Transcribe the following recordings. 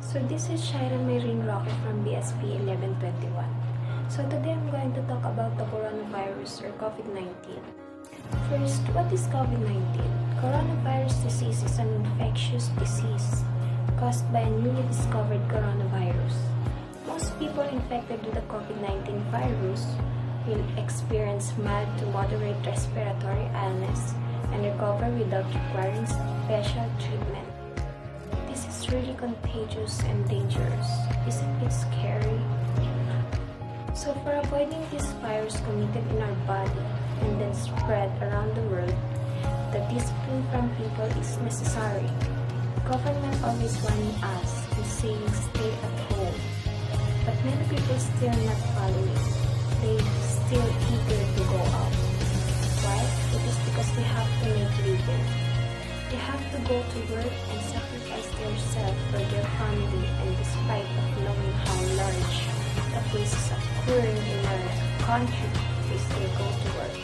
So this is Shaira Mayrene Roque from BSP 1121. So today I'm going to talk about the coronavirus or COVID-19. First, what is COVID-19? Coronavirus disease is an infectious disease caused by a newly discovered coronavirus. Most people infected with the COVID-19 virus will experience mild to moderate respiratory illness and recover without requiring special treatment. This is really contagious and dangerous. Isn't it scary? So for avoiding this virus committed in our body and then spread around the world, the discipline from people is necessary. Government always warning us and saying stay at home, but many people still not following. They still eager to go out. Why? It is because they have to make living. They have to go to work and sacrifice themselves for their family, and despite of knowing how large the cases occurring in our country, they still go to work.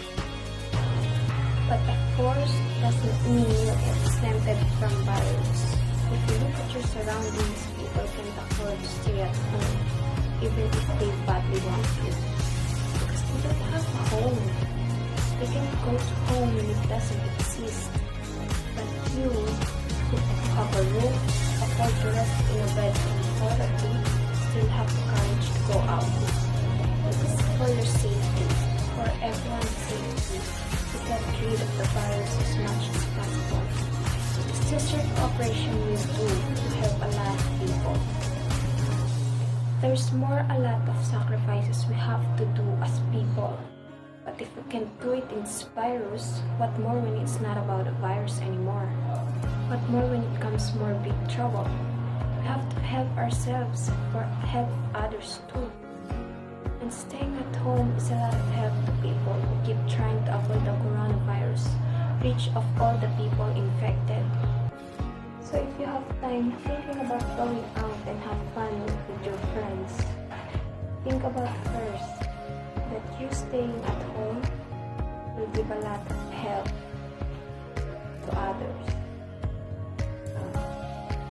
But of course, doesn't mean you're exempted from virus. If you look at your surroundings, people can't afford to stay at home, even if they badly want to, because they don't have a home. They can't go to home when it doesn't exist. But you, who have a roof, afford to rest in a bed comfortably, still have the courage to go out. It is for your safety, for everyone's safety, to get rid of the virus as much as possible. It's a certain operation we do to help a lot of people. There's a lot of sacrifices we have to do as people. But if we can't do it in this virus, what more when it's not about a virus anymore? What more when it comes more big trouble? We have to help ourselves or help others too. And staying at home is a lot of help to people who keep trying to avoid the coronavirus, reach of all the people infected. So if you have time thinking about going out and have fun with your friends, think about first that you staying at home will give a lot of help